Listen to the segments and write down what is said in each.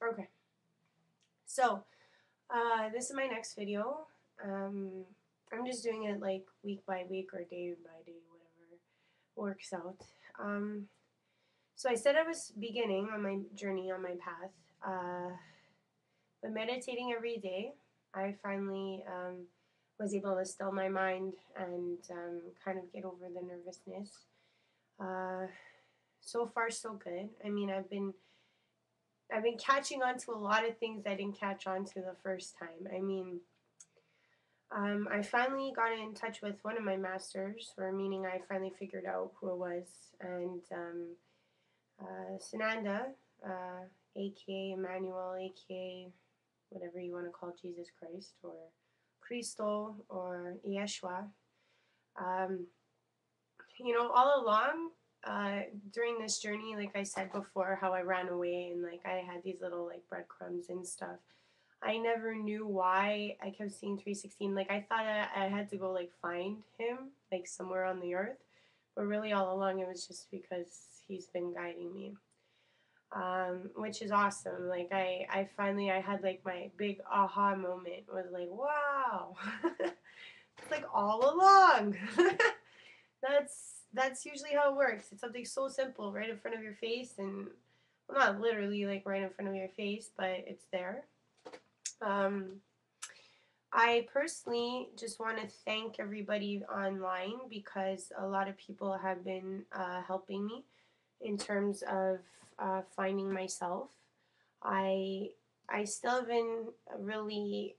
Okay, so this is my next video. I'm just doing it like week by week or day by day, whatever works out. Um, so I said I was beginning on my journey, on my path, but meditating every day. I finally was able to still my mind and kind of get over the nervousness. Uh, so far, so good. I mean, I've been catching on to a lot of things I didn't catch on to the first time. I mean, I finally got in touch with one of my masters, or meaning I finally figured out who it was, and Sananda, aka Emmanuel, aka whatever you want to call Jesus Christ, or Cristo, or Yeshua. Um, all along, during this journey, like I said before, how I ran away and like I had these little like breadcrumbs and stuff. I never knew why I kept seeing 316. Like I thought I had to go like find him like somewhere on the earth, but really all along it was just because he's been guiding me, which is awesome. Like I finally I had like my big aha moment. Was like, wow, it's like all along. That's usually how it works. It's something so simple right in front of your face, and well, not literally like right in front of your face, but it's there. Um, I personally just want to thank everybody online because a lot of people have been helping me in terms of finding myself. I I still haven't really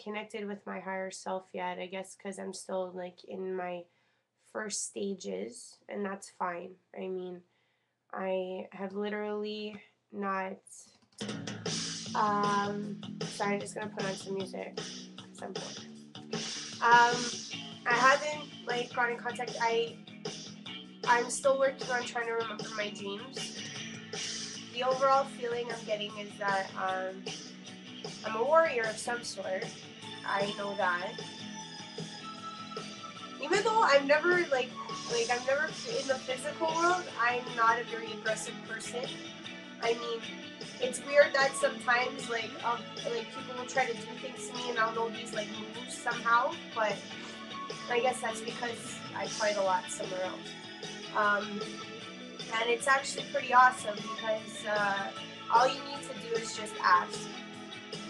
connected with my higher self yet. I guess because I'm still like in my first stages, and that's fine. I mean, I have literally not. Sorry, I'm just gonna put on some music because I'm bored. I haven't like got in contact. I'm still working on trying to remember my dreams. The overall feeling I'm getting is that I'm a warrior of some sort. I know that. Even though I've never I've never in the physical world, I'm not a very aggressive person. I mean, it's weird that sometimes like people will try to do things to me and I'll know these like moves somehow, but I guess that's because I fight a lot somewhere else. And it's actually pretty awesome because all you need to do is just ask.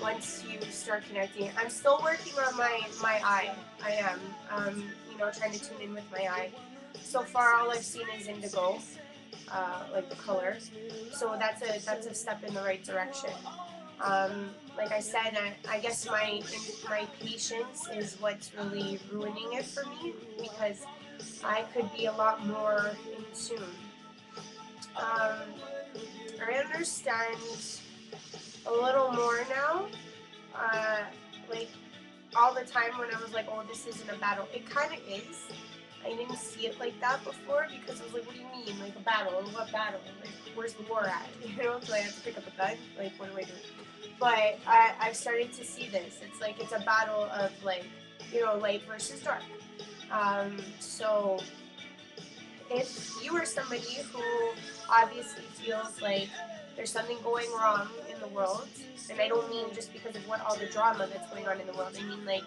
Once you start connecting, I'm still working on my eye. I am, trying to tune in with my eye. So far, all I've seen is indigo, like the color. So that's a step in the right direction. Like I said, I guess my patience is what's really ruining it for me because I could be a lot more in tune. I understand a little more now. Like all the time when I was like, oh, this isn't a battle. It kind of is. I didn't see it like that before because I was like, what do you mean? Like a battle? What battle? Like, where's the war at? You know, so I have to pick up a gun? Like, what do I do? But I've started to see this. It's like it's a battle of like, light versus dark. So if you are somebody who obviously feels like there's something going wrong in the world, and I don't mean just because of what all the drama that's going on in the world. I mean like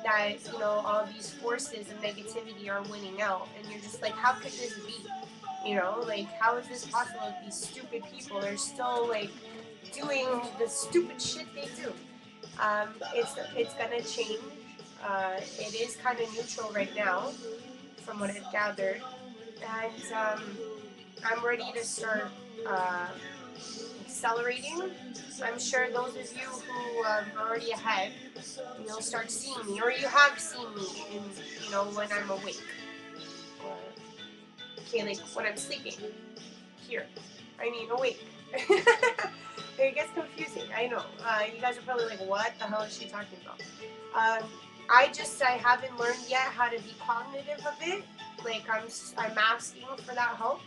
that, all these forces of negativity are winning out, and you're just like, how could this be? Like how is this possible? These stupid people are still like doing the stupid shit they do. It's gonna change. It is kind of neutral right now, from what I've gathered, and I'm ready to start accelerating. I'm sure those of you who are already ahead, you'll start seeing me, or you have seen me in, when I'm awake, or like when I'm sleeping. Here, I mean awake. It gets confusing. I know. You guys are probably like, what the hell is she talking about? I haven't learned yet how to be cognitive of it. Like I'm asking for that help,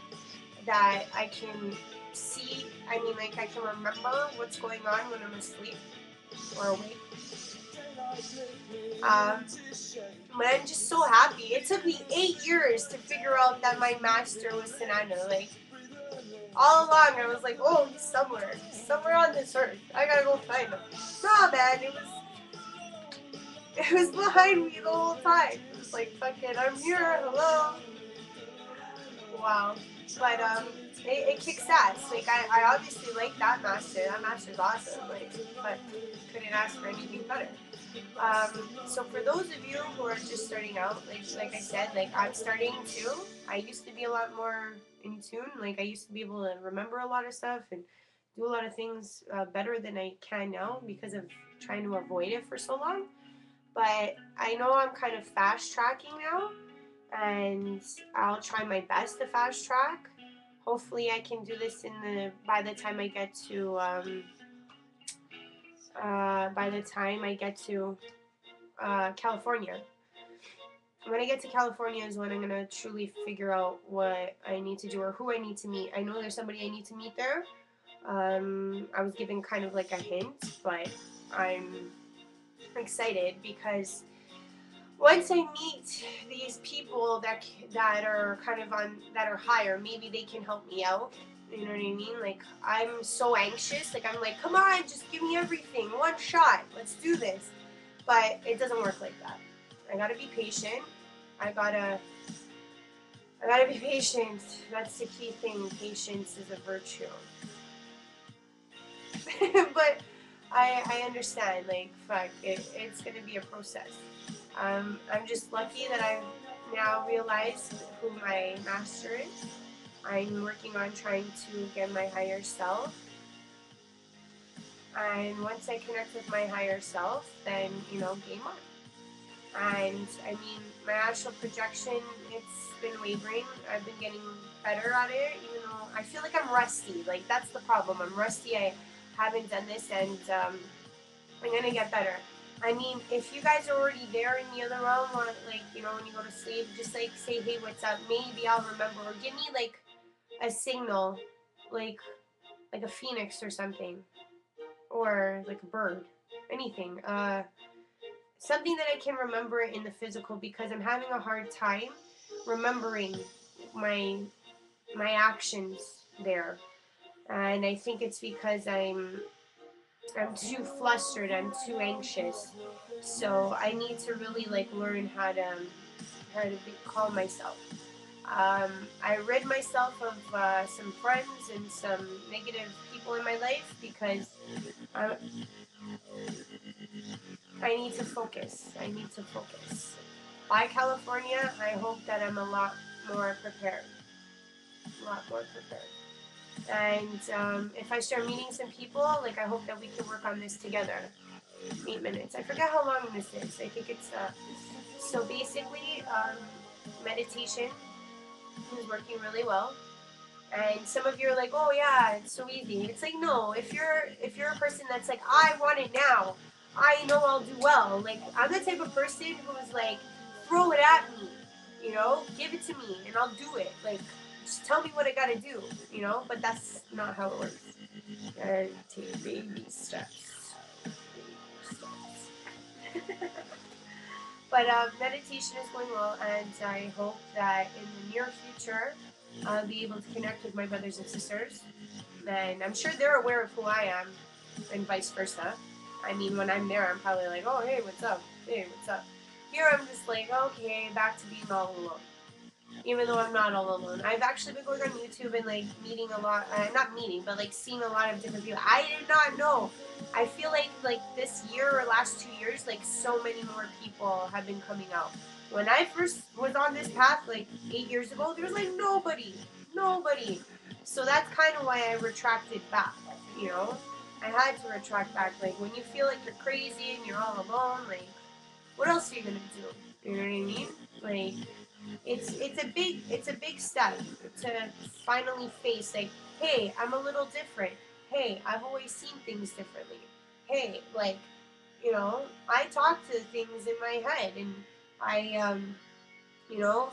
that I can see. I mean, like I can remember what's going on when I'm asleep or awake. But I'm just so happy. It took me 8 years to figure out that my master was Sananda. Like All along, I was like, oh, he's somewhere on this earth. I gotta go find him. Nah, man, it was behind me the whole time. It was like, fucking, I'm here, hello. Wow. But it kicks ass. Like I obviously like that master. That master's awesome. Like, but couldn't ask for anything better. So for those of you who are just starting out, like I said, like I'm starting too. I used to be a lot more in tune. Like I used to be able to remember a lot of stuff and do a lot of things better than I can now because of trying to avoid it for so long. But I know I'm kind of fast tracking now, and I'll try my best to fast track. Hopefully, I can do this by the time I get to California. When I get to California is when I'm gonna truly figure out what I need to do or who I need to meet. I know there's somebody I need to meet there. I was given kind of like a hint, but I'm excited because once I meet these people that are kind of that are higher, maybe they can help me out. You know what I mean? Like I'm so anxious. Like I'm like, come on, just give me everything, one shot. Let's do this. But it doesn't work like that. I gotta be patient. I gotta be patient. That's the key thing. Patience is a virtue. But I understand. Like fuck, it's gonna be a process. I'm just lucky that I've now realized who my master is. I'm working on trying to get my higher self. And once I connect with my higher self, then, game on. And, I mean, my astral projection, it's been wavering. I've been getting better at it, even though I feel like I'm rusty. Like, that's the problem. I'm rusty. I haven't done this, and I'm going to get better. I mean, if you guys are already there in the other realm, or like, when you go to sleep, just like say, hey, what's up? Maybe I'll remember, or give me like a signal, like a phoenix or something, or like a bird, anything, something that I can remember in the physical, because I'm having a hard time remembering my actions there, and I think it's because I'm too flustered, I'm too anxious. So I need to really like learn how to calm myself. I rid myself of some friends and some negative people in my life because I need to focus. I need to focus. By California, I hope that I'm a lot more prepared. A lot more prepared. And if I start meeting some people, like I hope that we can work on this together. 8 minutes. I forget how long this is. I think it's so basically meditation is working really well. And some of you are like, oh yeah, it's so easy. It's like, no, if you're a person that's like, I want it now, I know I'll do well. Like I'm the type of person who's like, throw it at me, give it to me and I'll do it. Like just tell me what I gotta do, but that's not how it works. Gotta take baby steps. But meditation is going well, and I hope that in the near future I'll be able to connect with my brothers and sisters. And I'm sure they're aware of who I am, and vice versa. I mean, when I'm there, I'm probably like, oh, hey, what's up? Hey, what's up? Here I'm just like, okay, back to being all alone. Even though I'm not all alone. I've actually been going on YouTube and like meeting a lot, not meeting, but like seeing a lot of different people. I did not know. I feel like this year or last 2 years, like so many more people have been coming out. When I first was on this path like 8 years ago, there was like nobody. So that's kind of why I retracted back, I had to retract back. Like when you feel like you're crazy and you're all alone, like what else are you gonna do? You know what I mean? Like it's a big step to finally face like, hey, I'm a little different. Hey, I've always seen things differently. Hey, like, I talk to things in my head, and I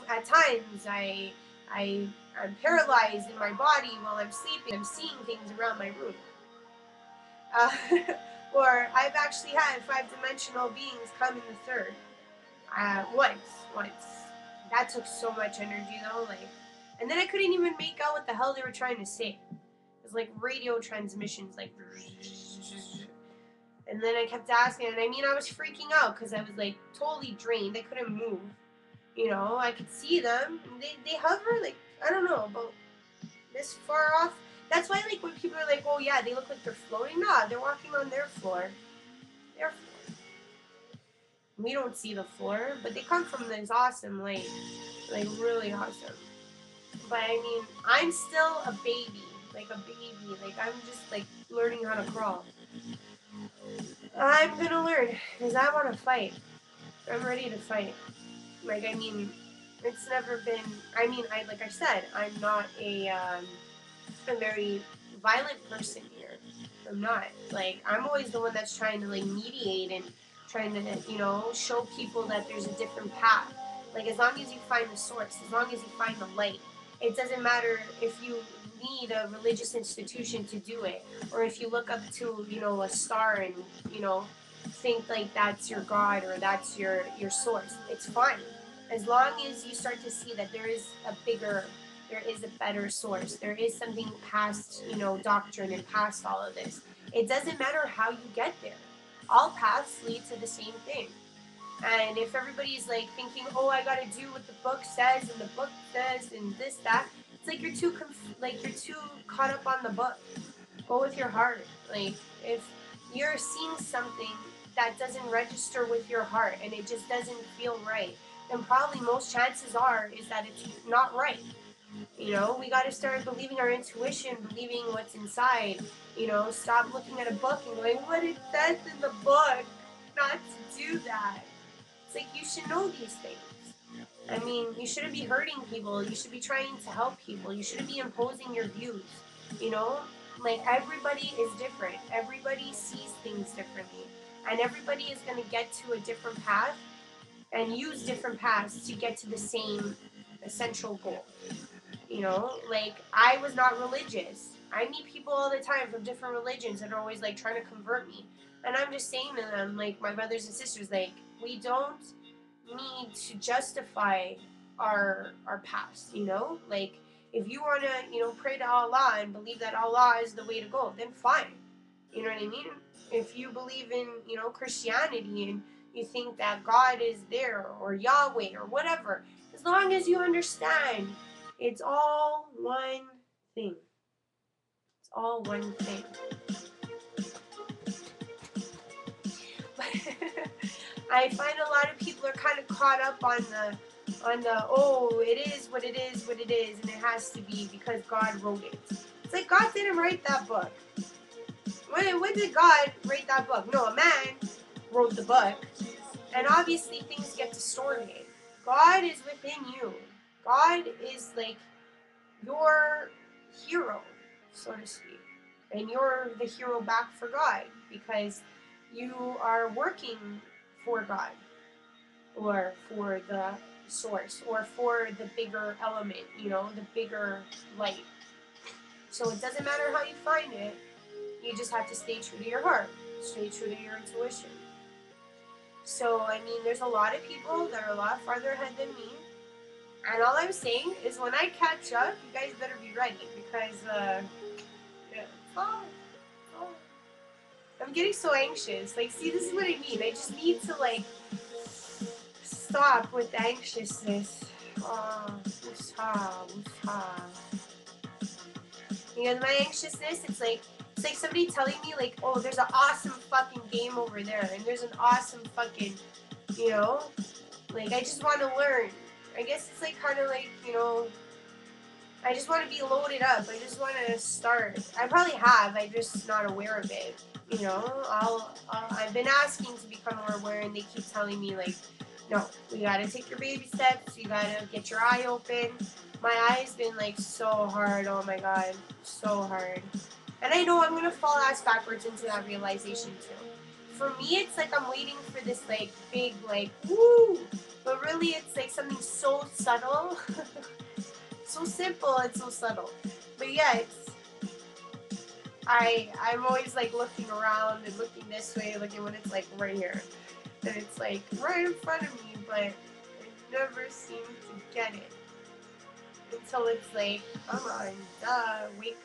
at times I'm paralyzed in my body while I'm sleeping. I'm seeing things around my room. Uh, or I've actually had 5-dimensional beings come in the third. Once. That took so much energy though, like, and then I couldn't even make out what the hell they were trying to say. It's like radio transmissions, like. And then I kept asking, and I mean, I was freaking out because I was like totally drained. I couldn't move. You know, I could see them. They hover like, I don't know, about this far off. That's why, like, when people are like, oh yeah, they look like they're floating. Nah, they're walking on their floor. Their floor. We don't see the floor, but they come from this awesome light. Like, really awesome. But I mean, I'm still a baby. Like a baby. Like, I'm just like learning how to crawl. I'm gonna learn because I want to fight. I'm ready to fight. Like, I mean, it's never been. I mean, like I said, I'm not a very violent person here. I'm not. Like, I'm always the one that's trying to like mediate and trying to, you know, show people that there's a different path. Like, as long as you find the source, as long as you find the light, it doesn't matter if you need a religious institution to do it, or if you look up to, you know, a star and, you know, think like that's your God or that's your source. It's fine. As long as you start to see that there is a better source. There is something past, you know, doctrine and past all of this. It doesn't matter how you get there. All paths lead to the same thing. And if everybody's like thinking, oh, I gotta do what the book says and the book says and this, that, it's like you're too caught up on the book. Go with your heart. Like, if you're seeing something that doesn't register with your heart and it just doesn't feel right, then probably most chances are is that it's not right. You know, we got to start believing our intuition, believing what's inside. You know, stop looking at a book and going, what it says in the book, not to do that. It's like, you should know these things. I mean, you shouldn't be hurting people. You should be trying to help people. You shouldn't be imposing your views. You know, like, everybody is different. Everybody sees things differently. And everybody is going to get to a different path and use different paths to get to the same essential goal. You know, like, I was not religious. I meet people all the time from different religions that are always like trying to convert me. And I'm just saying to them, like, my brothers and sisters, like, we don't need to justify our past, you know? Like, if you want to, you know, pray to Allah and believe that Allah is the way to go, then fine. You know what I mean? If you believe in, you know, Christianity and you think that God is there or Yahweh or whatever, as long as you understand it's all one thing. It's all one thing. I find a lot of people are kind of caught up on the oh, it is what it is, and it has to be because God wrote it. It's like, God didn't write that book. When did God write that book? No, a man wrote the book. And obviously things get distorted. God is within you. God is like your hero, so to speak. And you're the hero back for God because you are working for God or for the source or for the bigger element, you know, the bigger light. So it doesn't matter how you find it. You just have to stay true to your heart, stay true to your intuition. So, I mean, there's a lot of people that are a lot farther ahead than me. And all I'm saying is when I catch up, you guys better be ready because, I'm getting so anxious. Like, see, this is what I mean. I just need to, like, stop with the anxiousness. Because my anxiousness, it's like somebody telling me, like, oh, there's an awesome fucking game over there, and there's an awesome fucking, you know, like, I just want to learn. I guess it's like kind of like, you know, I just want to be loaded up. I just want to start. I probably have. I'm just not aware of it. You know, I've been asking to become more aware, and they keep telling me, like, no, we gotta take your baby steps. You gotta get your eye open. My eye's been like so hard. Oh my god, so hard. And I know I'm gonna fall ass backwards into that realization too. For me, it's like I'm waiting for this like big like woo, but really it's like something so subtle, so simple and so subtle. But yeah, I'm always like looking around and looking this way, looking when it's like right here. And it's like right in front of me, but I never seem to get it until it's like, come on, duh, wake up.